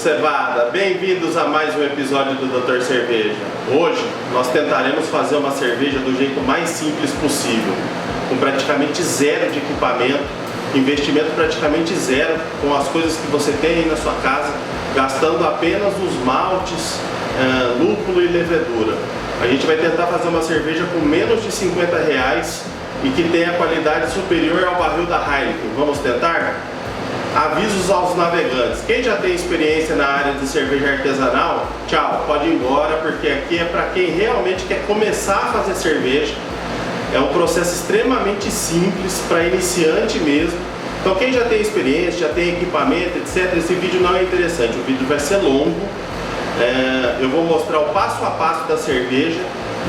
cevada, bem-vindos a mais um episódio do Dr. Cerveja. Hoje nós tentaremos fazer uma cerveja do jeito mais simples possível, com praticamente zero de equipamento, investimento praticamente zero, com as coisas que você tem aí na sua casa, gastando apenas os maltes, lúpulo e levedura. A gente vai tentar fazer uma cerveja com menos de R$50 e que tenha qualidade superior ao barril da Heineken. Vamos tentar? Avisos aos navegantes. Quem já tem experiência na área de cerveja artesanal, tchau, pode ir embora, porque aqui é para quem realmente quer começar a fazer cerveja. É um processo extremamente simples, para iniciante mesmo. Então quem já tem experiência, já tem equipamento, etc., esse vídeo não é interessante, o vídeo vai ser longo. Eu vou mostrar o passo a passo da cerveja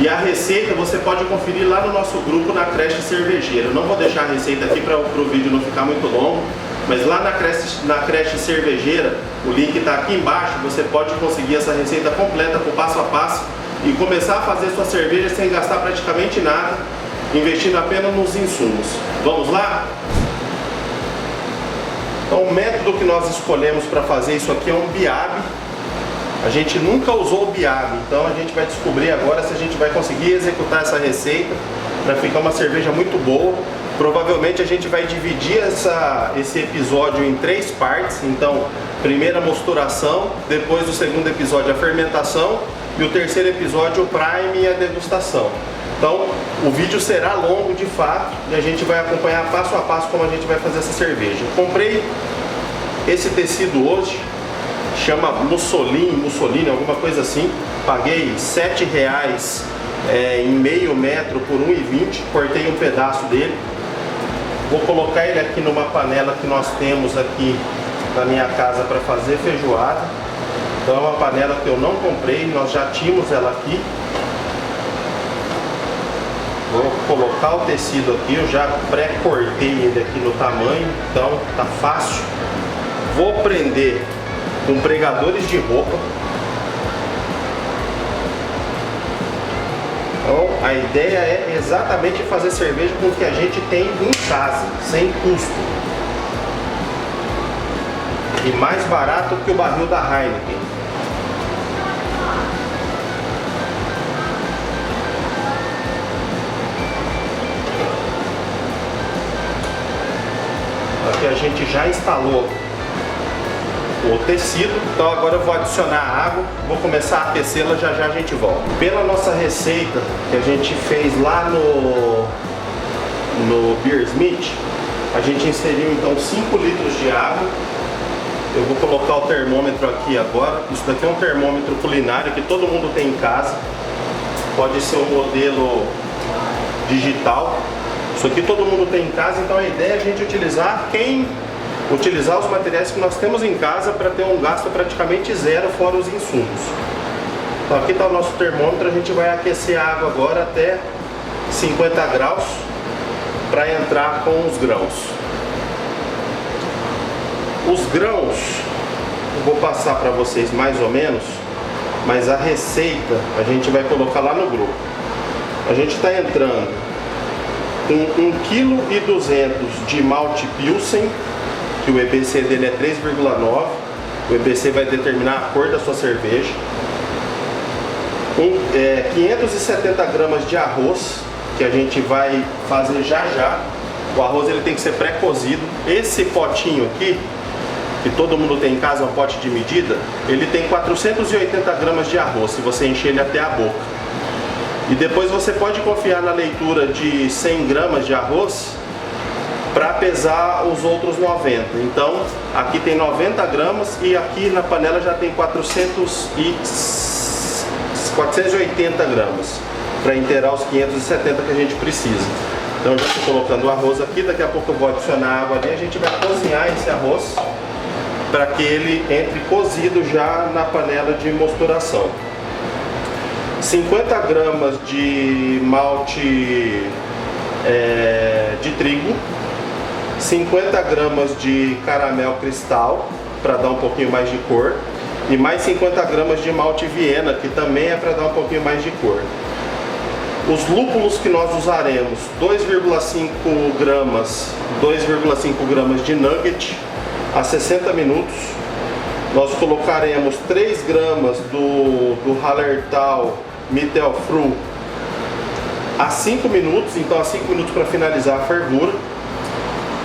e a receita você pode conferir lá no nosso grupo na Creche Cervejeira. Eu não vou deixar a receita aqui para o vídeo não ficar muito longo, mas lá na Creche Cervejeira, o link está aqui embaixo, você pode conseguir essa receita completa com passo a passo e começar a fazer sua cerveja sem gastar praticamente nada, investindo apenas nos insumos. Vamos lá? Então o método que nós escolhemos para fazer isso aqui é um biab. A gente nunca usou o biab, então a gente vai descobrir agora se a gente vai conseguir executar essa receita para ficar uma cerveja muito boa. Provavelmente a gente vai dividir esse episódio em 3 partes. Então, primeira mosturação, depois do segundo episódio a fermentação e o terceiro episódio o prime e a degustação. Então, o vídeo será longo de fato e a gente vai acompanhar passo a passo como a gente vai fazer essa cerveja. Comprei esse tecido hoje, chama Mussolini, alguma coisa assim. Paguei R$7 em meio metro por R$1,20, cortei um pedaço dele. Vou colocar ele aqui numa panela que nós temos aqui na minha casa para fazer feijoada. Então é uma panela que eu não comprei, nós já tínhamos ela aqui. Vou colocar o tecido aqui, eu já pré-cortei ele aqui no tamanho, então tá fácil. Vou prender com pregadores de roupa. Então a ideia é exatamente fazer cerveja com o que a gente tem em casa, sem custo. E mais barato que o barril da Heineken. Aqui a gente já instalou o tecido, então agora eu vou adicionar água, vou começar a aquecê-la, já já a gente volta. Pela nossa receita que a gente fez lá no Beersmith, a gente inseriu então 5 litros de água. Eu vou colocar o termômetro aqui agora. Isso daqui é um termômetro culinário que todo mundo tem em casa, pode ser um modelo digital. Isso aqui todo mundo tem em casa, então a ideia é a gente utilizar os materiais que nós temos em casa para ter um gasto praticamente zero fora os insumos. Então aqui está o nosso termômetro, a gente vai aquecer a água agora até 50 graus para entrar com os grãos. Os grãos eu vou passar para vocês mais ou menos, mas a receita a gente vai colocar lá no grupo. A gente está entrando com 1,2 kg de malte Pilsen, que o EBC dele é 3,9. O EBC vai determinar a cor da sua cerveja. 570 gramas de arroz, que a gente vai fazer já já. O arroz ele tem que ser pré-cozido. Esse potinho aqui, que todo mundo tem em casa, é um pote de medida, ele tem 480 gramas de arroz, se você encher ele até a boca. E depois você pode confiar na leitura de 100 gramas de arroz para pesar os outros 90. Então aqui tem 90 gramas e aqui na panela já tem 480 gramas para inteirar os 570 que a gente precisa. Então já estou colocando o arroz aqui, daqui a pouco eu vou adicionar água ali, a gente vai cozinhar esse arroz para que ele entre cozido já na panela de mosturação. 50 gramas de malte de trigo, 50 gramas de caramel cristal para dar um pouquinho mais de cor e mais 50 gramas de malte Viena, que também é para dar um pouquinho mais de cor. Os lúpulos que nós usaremos: 2,5 gramas de nugget a 60 minutos, Nós colocaremos 3 gramas do Hallertau Mittelfrüh a 5 minutos, então a 5 minutos para finalizar a fervura.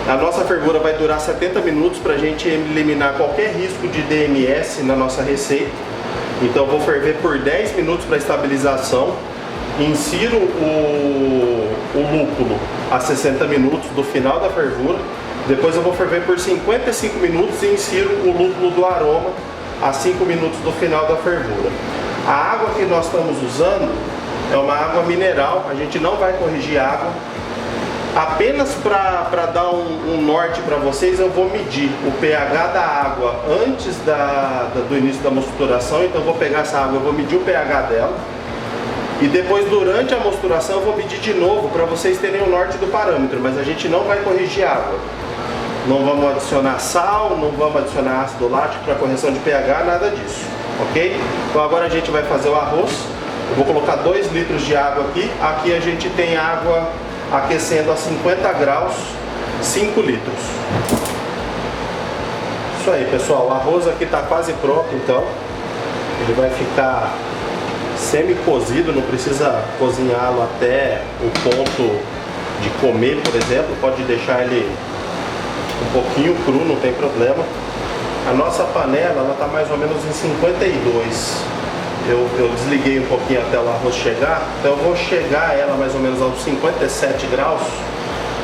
A nossa fervura vai durar 70 minutos para a gente eliminar qualquer risco de DMS na nossa receita. Então eu vou ferver por 10 minutos para estabilização. Insiro o lúpulo a 60 minutos do final da fervura. Depois eu vou ferver por 55 minutos e insiro o lúpulo do aroma a 5 minutos do final da fervura. A água que nós estamos usando é uma água mineral, a gente não vai corrigir a água. Apenas para dar um norte para vocês, eu vou medir o pH da água antes do início da mosturação. Então eu vou pegar essa água, eu vou medir o pH dela. E depois, durante a mosturação, eu vou medir de novo para vocês terem o norte do parâmetro. Mas a gente não vai corrigir a água. Não vamos adicionar sal, não vamos adicionar ácido lático para correção de pH, nada disso, ok? Então agora a gente vai fazer o arroz. Eu vou colocar 2 litros de água aqui. Aqui a gente tem água aquecendo a 50 graus, 5 litros. Isso aí, pessoal. O arroz aqui está quase pronto, então. Ele vai ficar semi-cozido, não precisa cozinhá-lo até o ponto de comer, por exemplo. Pode deixar ele um pouquinho cru, não tem problema. A nossa panela, ela está mais ou menos em 52. Eu desliguei um pouquinho até o arroz chegar, então eu vou chegar ela mais ou menos aos 57 graus,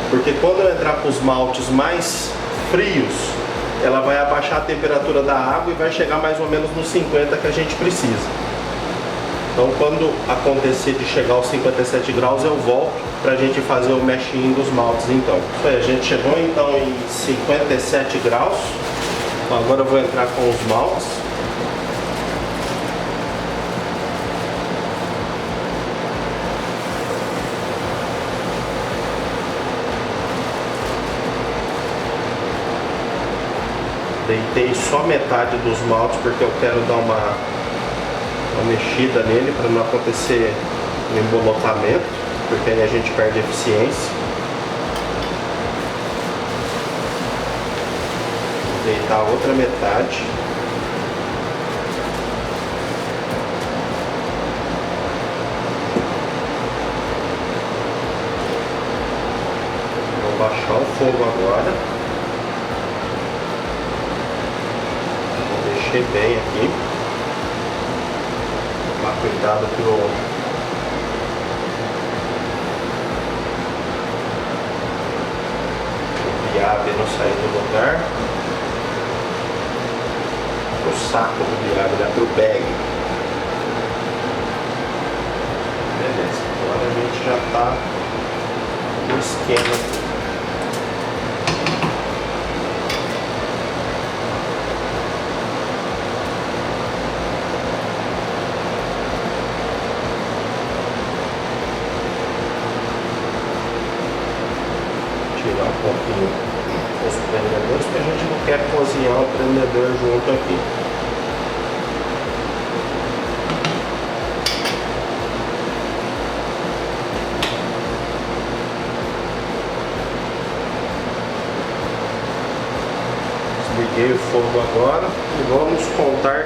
porque quando eu entrar com os maltes mais frios, ela vai abaixar a temperatura da água e vai chegar mais ou menos nos 50 que a gente precisa. Então quando acontecer de chegar aos 57 graus, eu volto para a gente fazer o meshing dos maltes então. Isso aí, a gente chegou então em 57 graus, então agora eu vou entrar com os maltes. Deitei só metade dos maltes porque eu quero dar uma mexida nele para não acontecer um embolotamento, porque aí a gente perde eficiência. Vou deitar a outra metade. Vou baixar o fogo agora. Bem aqui, tomar cuidado pro biabe não sair do lugar, pro saco do biabe, né? Pro bag. Beleza, agora a gente já tá no esquema. Tirar um pouquinho os prendedores, porque a gente não quer cozinhar o prendedor junto aqui. Desliguei o fogo agora e vamos contar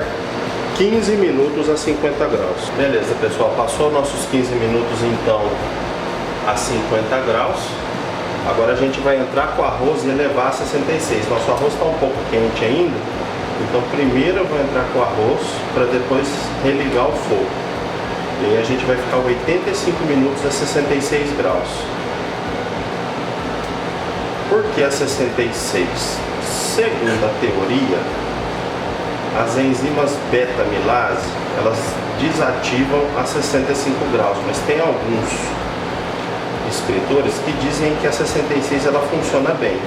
15 minutos a 50 graus. Beleza, pessoal, passou nossos 15 minutos então a 50 graus. Agora a gente vai entrar com o arroz e elevar a 66. Nosso arroz está um pouco quente ainda, então primeiro eu vou entrar com o arroz para depois religar o fogo. E aí a gente vai ficar 85 minutos a 66 graus. Por que a 66? Segundo a teoria, as enzimas beta-amilase, elas desativam a 65 graus, mas tem alguns escritores que dizem que a 66 ela funciona bem.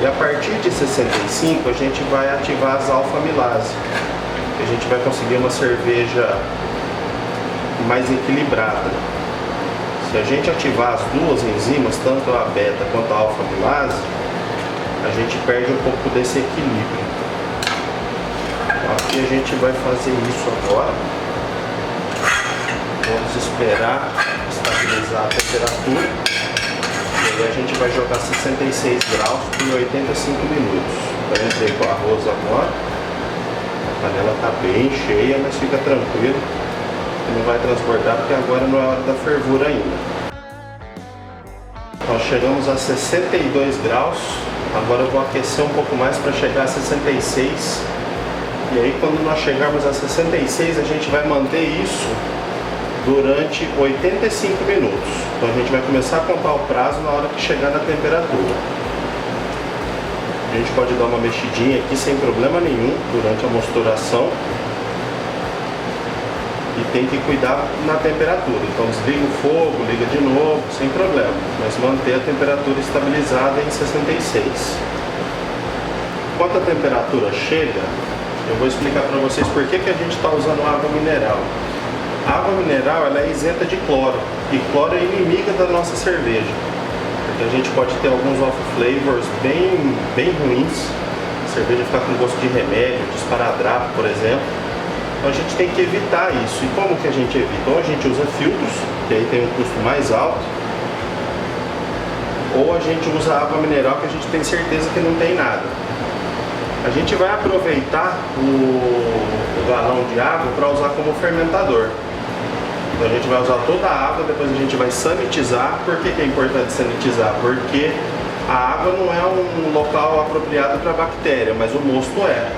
E a partir de 65 a gente vai ativar as alfa-amilase. A gente vai conseguir uma cerveja mais equilibrada. Se a gente ativar as duas enzimas, tanto a beta quanto a alfa-amilase, a gente perde um pouco desse equilíbrio. Aqui a gente vai fazer isso agora. Vamos esperar estabilizar a temperatura. E aí a gente vai jogar 66 graus por 85 minutos. Eu entrei com o arroz agora. A panela está bem cheia, mas fica tranquilo, não vai transbordar porque agora não é hora da fervura ainda. Nós chegamos a 62 graus, agora eu vou aquecer um pouco mais para chegar a 66. E aí quando nós chegarmos a 66, a gente vai manter isso durante 85 minutos. Então a gente vai começar a contar o prazo na hora que chegar na temperatura. A gente pode dar uma mexidinha aqui sem problema nenhum durante a mosturação. E tem que cuidar na temperatura. Então desliga o fogo, liga de novo, sem problema. Mas manter a temperatura estabilizada em 66. Enquanto a temperatura chega, eu vou explicar para vocês por que a gente está usando água mineral. A água mineral ela é isenta de cloro, e cloro é inimiga da nossa cerveja, porque a gente pode ter alguns off flavors bem ruins, a cerveja ficar com gosto de remédio, de esparadrapo, por exemplo. Então a gente tem que evitar isso. E como que a gente evita? Ou a gente usa filtros, que aí tem um custo mais alto, ou a gente usa água mineral, que a gente tem certeza que não tem nada. A gente vai aproveitar o galão de água para usar como fermentador. Então a gente vai usar toda a água, depois a gente vai sanitizar. Por que é importante sanitizar? Porque a água não é um local apropriado para bactéria, mas o mosto é.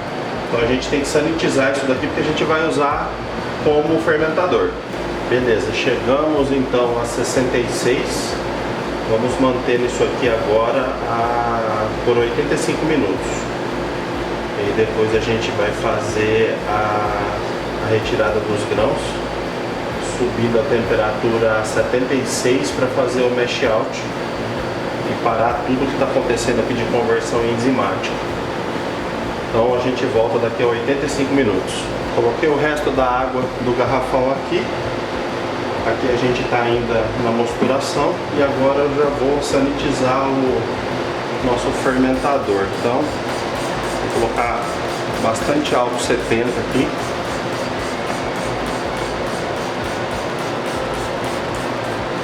Então a gente tem que sanitizar isso daqui porque a gente vai usar como fermentador. Beleza, chegamos então a 66. Vamos manter isso aqui agora por 85 minutos. E depois a gente vai fazer a retirada dos grãos, subindo a temperatura a 76 para fazer o mash out e parar tudo que está acontecendo aqui de conversão enzimática. Então a gente volta daqui a 85 minutos. Coloquei o resto da água do garrafão aqui. Aqui a gente está ainda na mosturação e agora eu já vou sanitizar o nosso fermentador. Então vou colocar bastante álcool 70 aqui.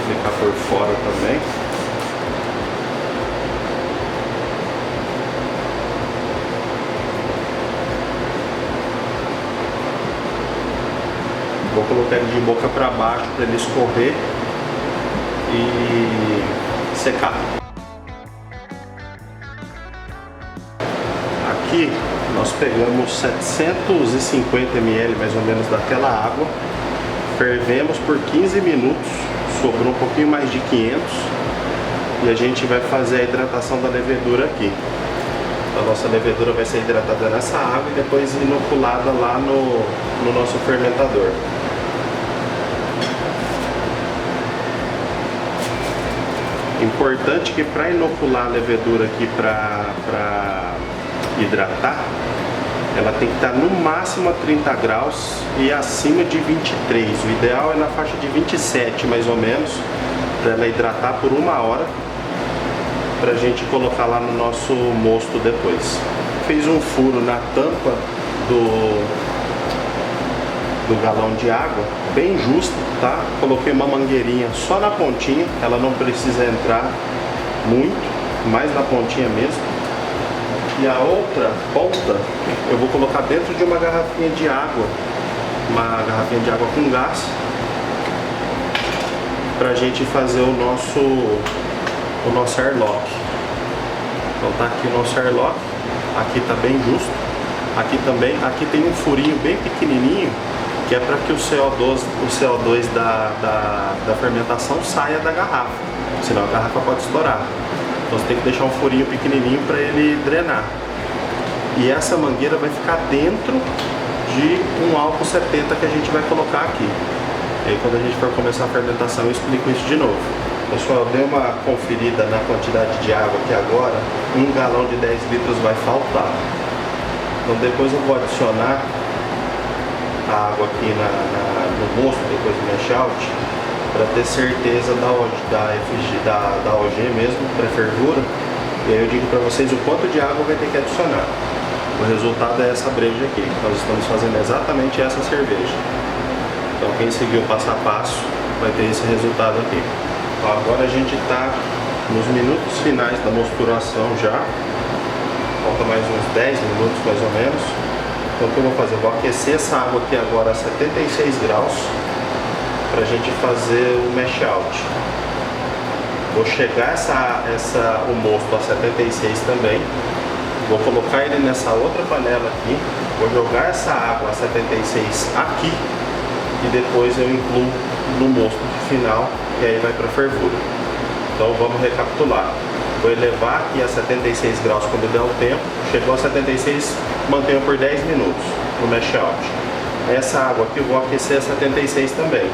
Aplicar por fora também. Vou colocar ele de boca para baixo para ele escorrer e secar. Aqui nós pegamos 750 ml mais ou menos daquela água, fervemos por 15 minutos, sobrou um pouquinho mais de 500 e a gente vai fazer a hidratação da levedura aqui. A nossa levedura vai ser hidratada nessa água e depois inoculada lá no nosso fermentador. Importante que para inocular a levedura aqui para hidratar, ela tem que estar no máximo a 30 graus e acima de 23. O ideal é na faixa de 27 mais ou menos, para ela hidratar por 1 hora, para a gente colocar lá no nosso mosto depois. Fiz um furo na tampa do galão de água, bem justo, tá? Coloquei uma mangueirinha só na pontinha, ela não precisa entrar muito, mais na pontinha mesmo. E a outra ponta eu vou colocar dentro de uma garrafinha de água, com gás, pra gente fazer o nosso airlock. Então tá aqui o nosso airlock, aqui tá bem justo, aqui também, aqui tem um furinho bem pequenininho, que é para que o CO2 da fermentação saia da garrafa, senão a garrafa pode estourar. Então você tem que deixar um furinho pequenininho para ele drenar. E essa mangueira vai ficar dentro de um álcool 70 que a gente vai colocar aqui. E aí quando a gente for começar a fermentação eu explico isso de novo. Pessoal, dei uma conferida na quantidade de água aqui agora, 1 galão de 10 litros vai faltar. Então depois eu vou adicionar a água aqui no mosto, depois do mash out, para ter certeza da OG mesmo, pré-fervura. E aí eu digo para vocês o quanto de água vai ter que adicionar. O resultado é essa breja aqui. Nós estamos fazendo exatamente essa cerveja. Então quem seguiu o passo a passo vai ter esse resultado aqui. Então, agora a gente está nos minutos finais da mosturação já. Falta mais uns 10 minutos mais ou menos. Então o que eu vou fazer? Eu vou aquecer essa água aqui agora a 76 graus para a gente fazer o mash out. Vou chegar o mosto a 76 também. Vou colocar ele nessa outra panela aqui. Vou jogar essa água a 76 aqui e depois eu incluo no mosto final e aí vai para fervura. Então vamos recapitular. Vou elevar aqui a 76 graus quando der o tempo. Chegou a 76, mantenho por 10 minutos no mash out. Essa água aqui eu vou aquecer a 76 também.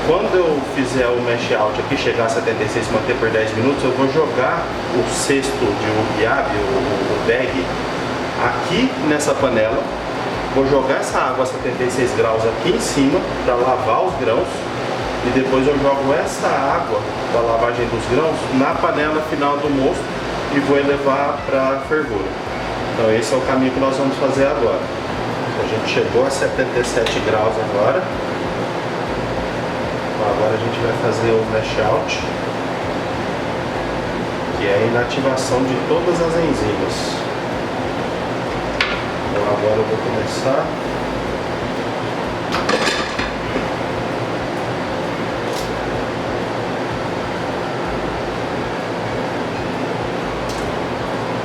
Quando eu fizer o mash out aqui, chegar a 76 e manter por 10 minutos, eu vou jogar o cesto de ubiabe, o bag, aqui nessa panela. Vou jogar essa água a 76 graus aqui em cima para lavar os grãos. E depois eu jogo essa água da lavagem dos grãos na panela final do mosto e vou elevar para fervura. Então esse é o caminho que nós vamos fazer agora. A gente chegou a 77 graus agora. Agora a gente vai fazer o mash out, que é a inativação de todas as enzimas. Então agora eu vou começar.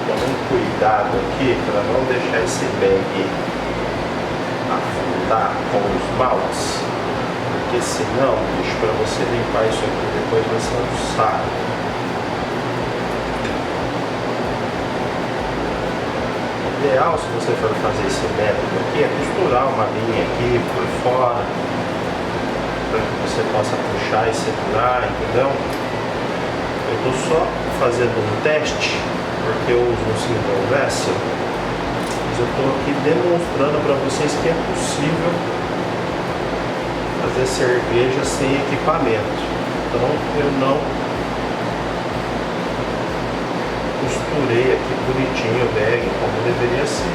Tomem cuidado aqui para não deixar esse bag afundar com os maltes. Porque senão, bicho, para você limpar isso aqui depois vai ser um saco. O ideal, se você for fazer esse método aqui, é costurar uma linha aqui por fora, para que você possa puxar e segurar, entendeu? Eu estou só fazendo um teste, porque eu uso um single vessel, mas eu estou aqui demonstrando para vocês que é possível fazer cerveja sem equipamento. Então eu não costurei aqui bonitinho o bag como deveria ser.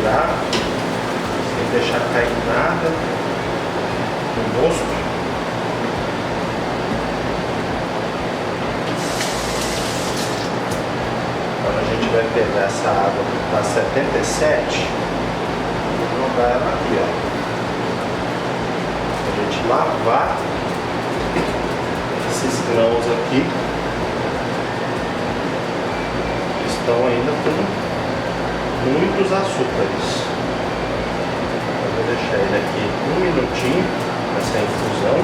Sem deixar cair nada no mosto. Agora a gente vai pegar essa água que está 77 e jogar ela aqui, ó. A gente lavar esses grãos aqui que estão ainda com muitos açúcares. Eu vou deixar ele aqui um minutinho nessa infusão.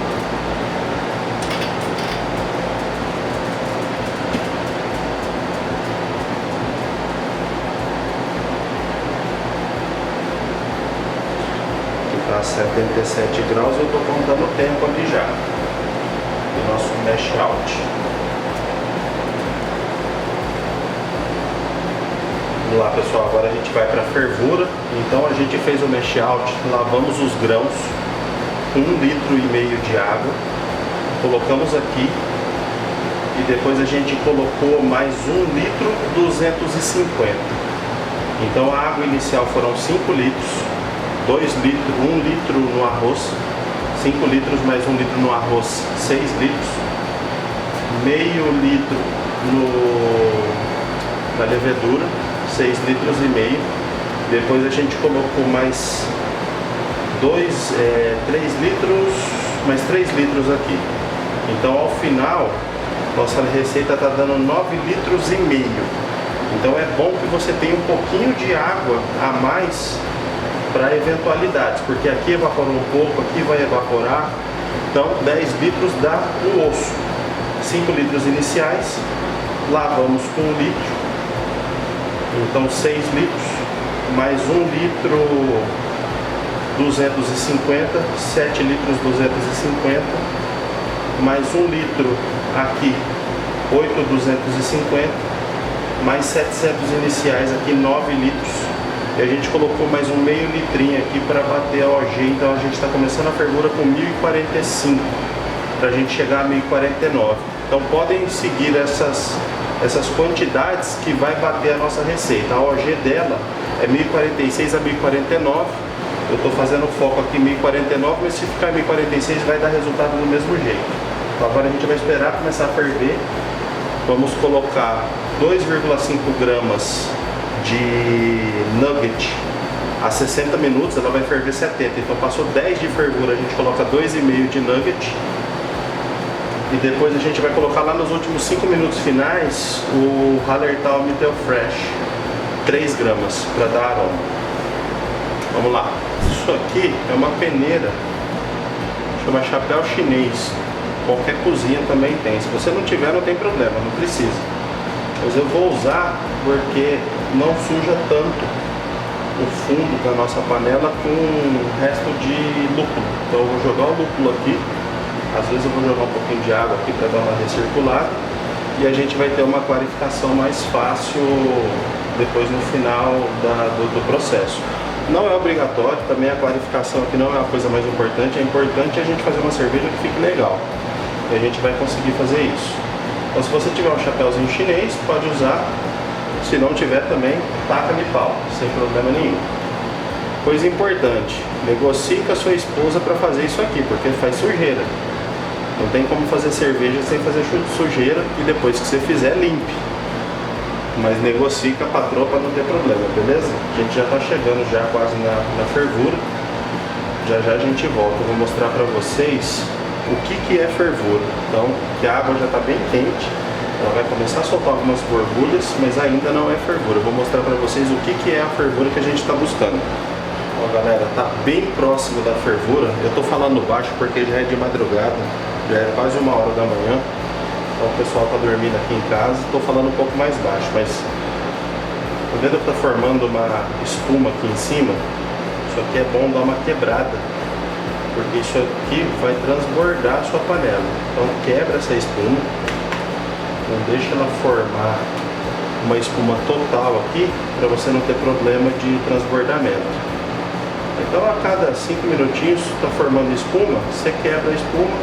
Aqui está a 77 graus, eu estou contando o tempo ali já do nosso mash out. Vamos lá, pessoal, agora a gente vai para a fervura. Então a gente fez o mash out, lavamos os grãos com 1,5 litro de água, colocamos aqui e depois a gente colocou mais 1,250 litros. Então a água inicial foram 5 litros, 2 litros, 1 litro no arroz, 5 litros mais 1 litro no arroz, 6 litros, meio litro na levedura, 6,5 litros. Depois a gente colocou mais 3 litros, mais 3 litros aqui. Então ao final, nossa receita está dando 9,5 litros. Então é bom que você tenha um pouquinho de água a mais para eventualidades, porque aqui evaporou um pouco, aqui vai evaporar. Então 10 litros dá um osso. 5 litros iniciais, lavamos com 1 litro, então 6 litros, mais 1 litro 250, 7 litros 250, mais 1 litro aqui 8,250, mais 700 iniciais aqui 9 litros, e a gente colocou mais um meio litrinho aqui para bater a OG, então a gente está começando a fervura com 1045 para a gente chegar a 1049. Então podem seguir essas quantidades que vai bater a nossa receita. A OG dela é 1046 a 1049. Eu estou fazendo foco aqui em 1049, mas se ficar em 1046 vai dar resultado do mesmo jeito. Então agora a gente vai esperar começar a ferver. Vamos colocar 2,5 gramas de nugget a 60 minutos, ela vai ferver 70. Então passou 10 de fervura, a gente coloca 2,5 de nugget. E depois a gente vai colocar lá nos últimos 5 minutos finais o Hallertau Mittel Fresh, 3 gramas, para dar aroma. Vamos lá. Isso aqui é uma peneira, chama chapéu chinês. Qualquer cozinha também tem. Se você não tiver, não tem problema, não precisa. Mas eu vou usar porque não suja tanto o fundo da nossa panela com o resto de lúpulo. Então eu vou jogar o lúpulo aqui. Às vezes eu vou jogar um pouquinho de água aqui para dar uma recirculada. E a gente vai ter uma clarificação mais fácil depois no final do processo. Não é obrigatório, também a clarificação aqui não é a coisa mais importante. É importante a gente fazer uma cerveja que fique legal. E a gente vai conseguir fazer isso. Então se você tiver um chapéuzinho chinês, pode usar. Se não tiver também, taca-lhe pau, sem problema nenhum. Coisa importante, negocie com a sua esposa para fazer isso aqui, porque faz sujeira. Não tem como fazer cerveja sem fazer sujeira e depois que você fizer, limpe. Mas negocie com a patroa para não ter problema, beleza? A gente já está chegando já quase na fervura. Já já a gente volta. Eu vou mostrar para vocês o que é fervura. Então, que a água já está bem quente. Ela vai começar a soltar algumas borbulhas, mas ainda não é fervura. Eu vou mostrar para vocês o que é a fervura que a gente está buscando. Ó, galera, tá bem próximo da fervura. Eu tô falando baixo porque já é de madrugada, já é quase 1h da manhã. Então o pessoal tá dormindo aqui em casa. Tô falando um pouco mais baixo, mas tá vendo que tá formando uma espuma aqui em cima? Isso aqui é bom dar uma quebrada, porque isso aqui vai transbordar a sua panela. Então quebra essa espuma, não deixa ela formar uma espuma total aqui, para você não ter problema de transbordamento. Então a cada 5 minutinhos está formando espuma, você quebra a espuma,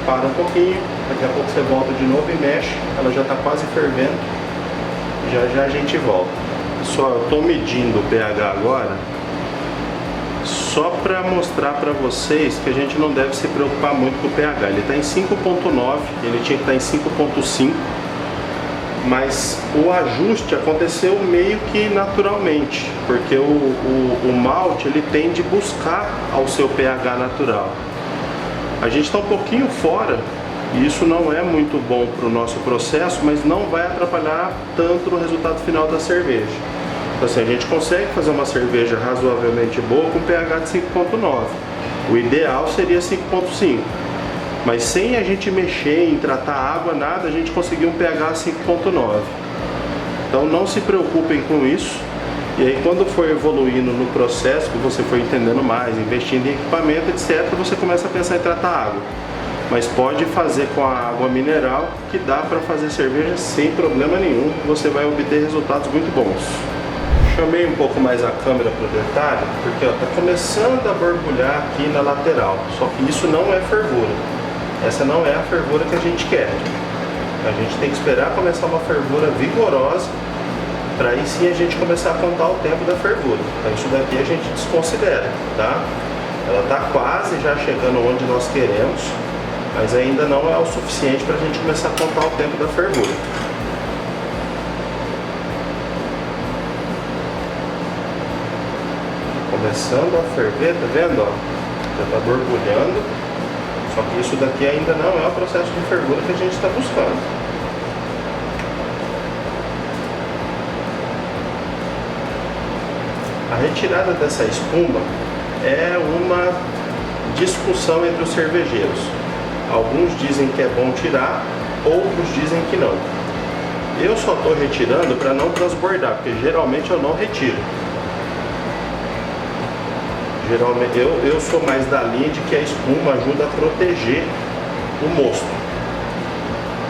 para um pouquinho, daqui a pouco você volta de novo e mexe, ela já está quase fervendo, já já a gente volta. Pessoal, eu estou medindo o pH agora, só para mostrar para vocês que a gente não deve se preocupar muito com o pH. Ele está em 5,9, ele tinha que estar em 5,5, mas o ajuste aconteceu meio que naturalmente, porque o malte ele tende a buscar ao seu pH natural. A gente está um pouquinho fora, e isso não é muito bom para o nosso processo, mas não vai atrapalhar tanto no resultado final da cerveja. Então assim, a gente consegue fazer uma cerveja razoavelmente boa com pH de 5,9. O ideal seria 5,5. Mas sem a gente mexer em tratar água, nada, a gente conseguiu um pH 5,9. Então não se preocupem com isso. E aí quando for evoluindo no processo, que você for entendendo mais, investindo em equipamento, etc., você começa a pensar em tratar água. Mas pode fazer com a água mineral, que dá para fazer cerveja sem problema nenhum. Você vai obter resultados muito bons. Chamei um pouco mais a câmera para o detalhe, porque está começando a borbulhar aqui na lateral. Só que isso não é fervura. Essa não é a fervura que a gente quer. A gente tem que esperar começar uma fervura vigorosa, para aí sim a gente começar a contar o tempo da fervura. Então isso daqui a gente desconsidera, tá? Ela está quase já chegando onde nós queremos, mas ainda não é o suficiente para a gente começar a contar o tempo da fervura. Começando a ferver, tá vendo? Ó? Já está borbulhando, só que isso daqui ainda não é o processo de fervura que a gente está buscando. A retirada dessa espuma é uma discussão entre os cervejeiros. Alguns dizem que é bom tirar, outros dizem que não. Eu só estou retirando para não transbordar, porque geralmente eu não retiro. Geralmente eu sou mais da linha de que a espuma ajuda a proteger o mosto.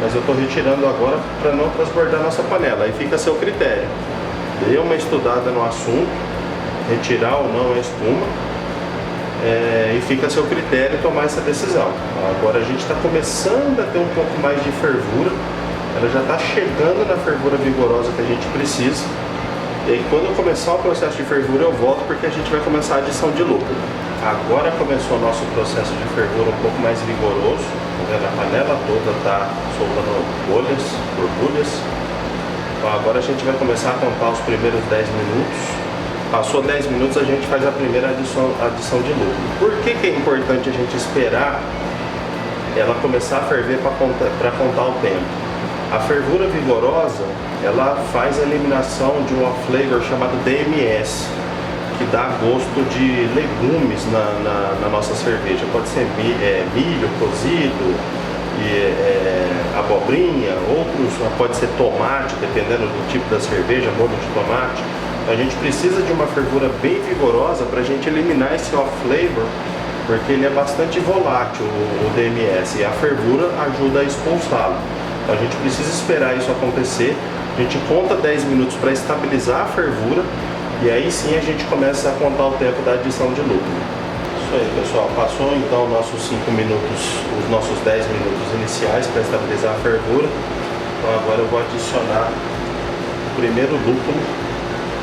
Mas eu estou retirando agora para não transbordar nossa panela. Aí fica a seu critério. Dê uma estudada no assunto, retirar ou não a espuma, e fica a seu critério tomar essa decisão. Agora a gente está começando a ter um pouco mais de fervura. Ela já está chegando na fervura vigorosa que a gente precisa. E aí, quando começar o processo de fervura eu volto, porque a gente vai começar a adição de lúpulo. Agora começou o nosso processo de fervura um pouco mais vigoroso. A panela toda está soltando bolhas, borbulhas. Então agora a gente vai começar a contar os primeiros 10 minutos. Passou 10 minutos, a gente faz a primeira adição de lúpulo. Por que é importante a gente esperar ela começar a ferver para contar o tempo? A fervura vigorosa, ela faz a eliminação de um flavor chamado DMS, que dá gosto de legumes na nossa cerveja. Pode ser milho cozido, abobrinha, outros pode ser tomate, dependendo do tipo da cerveja, molho de tomate. A gente precisa de uma fervura bem vigorosa para a gente eliminar esse off flavor, porque ele é bastante volátil, o DMS, e a fervura ajuda a expulsá-lo. Então a gente precisa esperar isso acontecer. A gente conta 10 minutos para estabilizar a fervura, e aí sim a gente começa a contar o tempo da adição de lúpulo. Isso aí, pessoal, passou então nossos 5 minutos, os nossos 10 minutos iniciais para estabilizar a fervura. Então agora eu vou adicionar o primeiro lúpulo.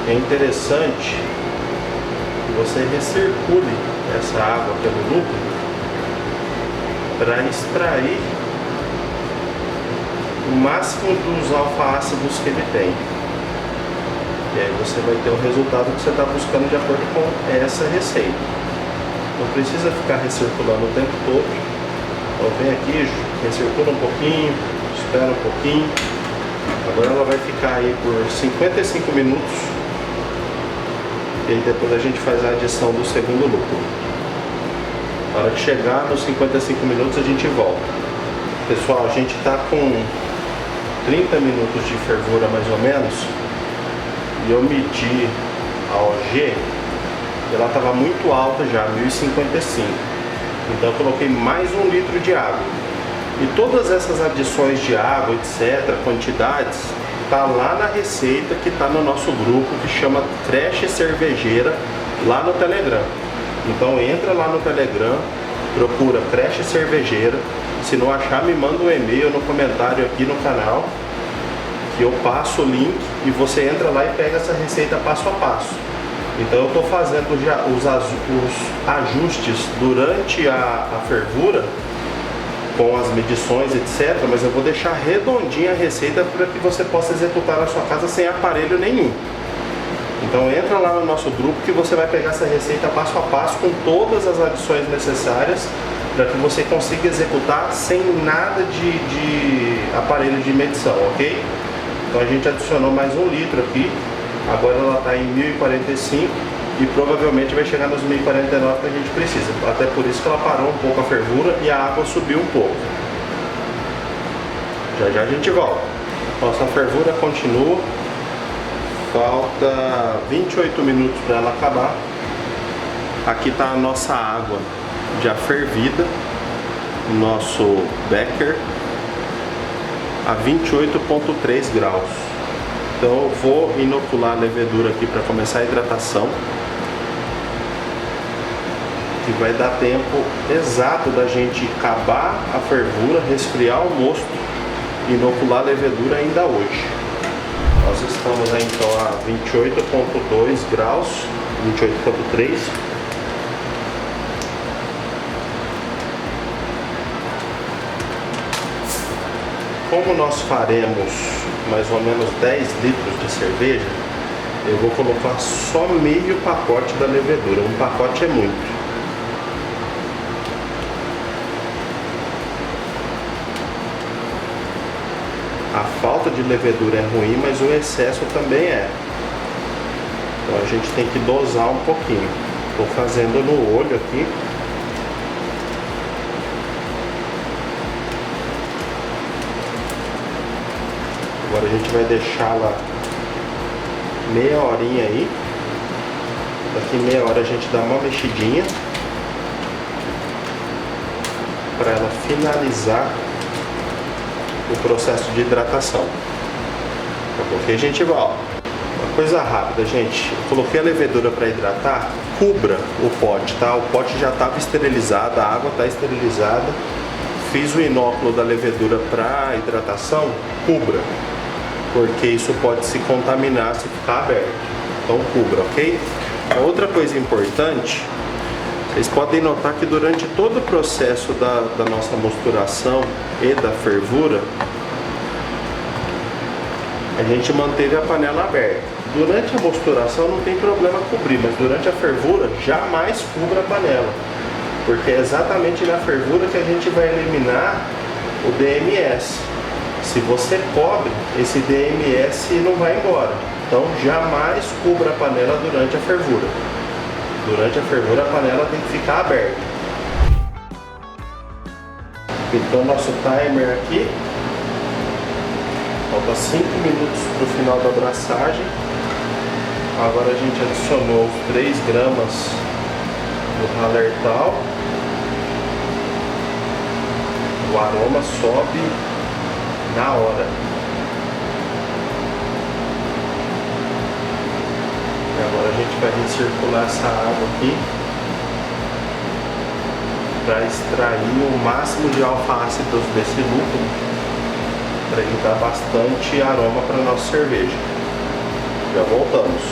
É interessante que você recircule essa água pelo lúpulo para extrair o máximo dos alfa-ácidos que ele tem. E aí você vai ter o resultado que você está buscando de acordo com essa receita. Não precisa ficar recirculando o tempo todo. Então vem aqui, recircula um pouquinho, espera um pouquinho. Agora ela vai ficar aí por 55 minutos. E aí depois a gente faz a adição do segundo lúpulo. Na hora que chegar nos 55 minutos a gente volta. Pessoal, a gente está com 30 minutos de fervura mais ou menos. E eu medi a OG e ela estava muito alta já, 1055. Então eu coloquei mais 1 litro de água. E todas essas adições de água, etc., quantidades, tá lá na receita que tá no nosso grupo, que chama Creche Cervejeira, lá no Telegram. Então entra lá no Telegram, procura Creche Cervejeira. Se não achar, me manda um e-mail no comentário aqui no canal, que eu passo o link e você entra lá e pega essa receita passo a passo. Então eu estou fazendo já os ajustes durante a fervura, com as medições, etc. Mas eu vou deixar redondinha a receita para que você possa executar na sua casa sem aparelho nenhum. Então entra lá no nosso grupo que você vai pegar essa receita passo a passo com todas as adições necessárias para que você consiga executar sem nada de aparelho de medição, ok? Então a gente adicionou mais 1 litro aqui, agora ela está em 1045 e provavelmente vai chegar nos 1049 que a gente precisa. Até por isso que ela parou um pouco a fervura e a água subiu um pouco. Já já a gente volta. Nossa fervura continua. Falta 28 minutos para ela acabar. Aqui está a nossa água já fervida, nosso Becker, a 28,3 graus. Então eu vou inocular a levedura aqui para começar a hidratação, que vai dar tempo exato da gente acabar a fervura, resfriar o mosto e inocular a levedura ainda hoje. Nós estamos aí então a 28,2 graus, 28,3. Como nós faremos mais ou menos 10 litros de cerveja, eu vou colocar só meio pacote da levedura. Um pacote é muito. A falta de levedura é ruim, mas o excesso também é. Então a gente tem que dosar um pouquinho. Estou fazendo no olho aqui. Agora a gente vai deixá-la meia horinha aí. Daqui meia hora a gente dá uma mexidinha para ela finalizar o processo de hidratação. Daqui a pouquinho a gente vai, ó. Uma coisa rápida, gente. Eu coloquei a levedura para hidratar. Cubra o pote, tá? O pote já estava esterilizado, a água está esterilizada. Fiz o inóculo da levedura para hidratação. Cubra, porque isso pode se contaminar se ficar aberto. Então cubra, ok? A outra coisa importante, vocês podem notar que durante todo o processo da nossa mosturação e da fervura, a gente manteve a panela aberta. Durante a mosturação não tem problema cobrir, mas durante a fervura jamais cubra a panela, porque é exatamente na fervura que a gente vai eliminar o DMS. Se você cobre, esse DMS não vai embora. Então jamais cubra a panela durante a fervura. Durante a fervura a panela tem que ficar aberta. Então nosso timer aqui. Falta 5 minutos para o final da abraçagem. Agora a gente adicionou 3 gramas do Hallertau. O aroma sobe na hora. E agora a gente vai recircular essa água aqui para extrair o máximo de alfa-ácidos desse lúpulo, para ele dar bastante aroma para a nossa cerveja. Já voltamos.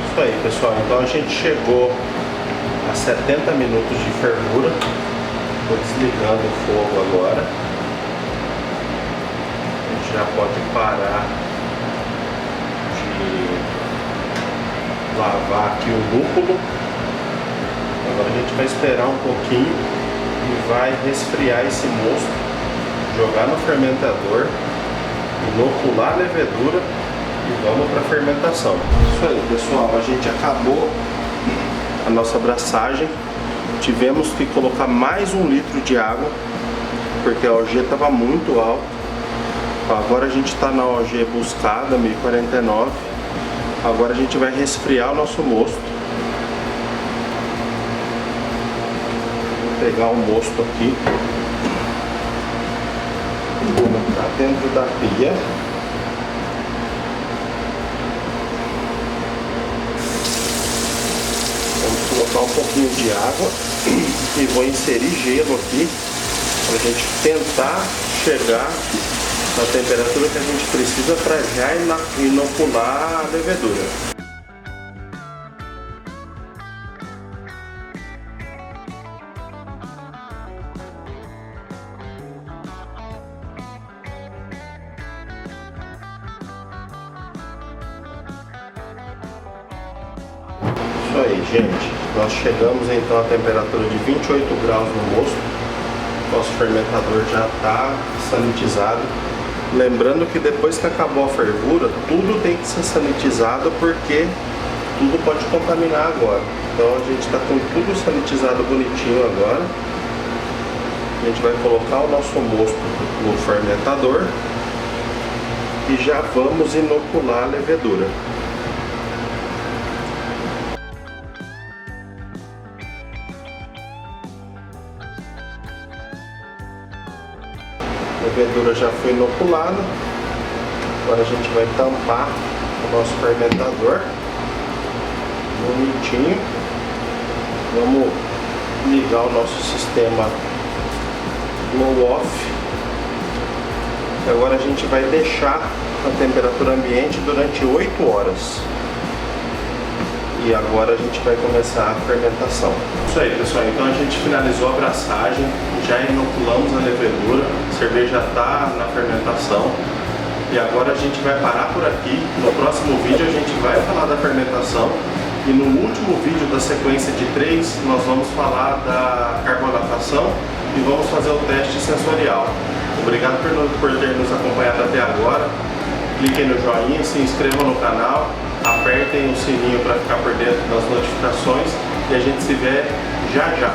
Isso aí, pessoal. Então a gente chegou a 70 minutos de fervura. Estou desligando o fogo agora. A gente já pode parar de lavar aqui o lúpulo. Agora a gente vai esperar um pouquinho e vai resfriar esse mosto, jogar no fermentador, inocular a levedura e vamos para a fermentação. Isso aí, pessoal, a gente acabou a nossa abraçagem. Tivemos que colocar mais 1 litro de água porque a OG estava muito alta. Agora a gente está na OG buscada 1049. Agora a gente vai resfriar o nosso mosto. Vou pegar o mosto aqui, vou botar dentro da pia. Vamos colocar um pouquinho de água e vou inserir gelo aqui para a gente tentar chegar na temperatura que a gente precisa para já inocular a levedura. Isso aí, gente. Nós chegamos então à temperatura de 28 graus no mosto. Nosso fermentador já está sanitizado. Lembrando que depois que acabou a fervura, tudo tem que ser sanitizado porque tudo pode contaminar agora. Então a gente está com tudo sanitizado bonitinho agora. A gente vai colocar o nosso mosto no fermentador e já vamos inocular a levedura. A levedura já foi inoculada. Agora a gente vai tampar o nosso fermentador bonitinho. Vamos ligar o nosso sistema no off. Agora a gente vai deixar a temperatura ambiente durante 8 horas. E agora a gente vai começar a fermentação. Isso aí, pessoal. Então a gente finalizou a abraçagem, já inoculamos a levedura, a cerveja está na fermentação. E agora a gente vai parar por aqui. No próximo vídeo a gente vai falar da fermentação. E no último vídeo da sequência de 3, nós vamos falar da carbonatação e vamos fazer o teste sensorial. Obrigado por ter nos acompanhado até agora. Cliquem no joinha, se inscrevam no canal, apertem o sininho para ficar por dentro das notificações e a gente se vê já já.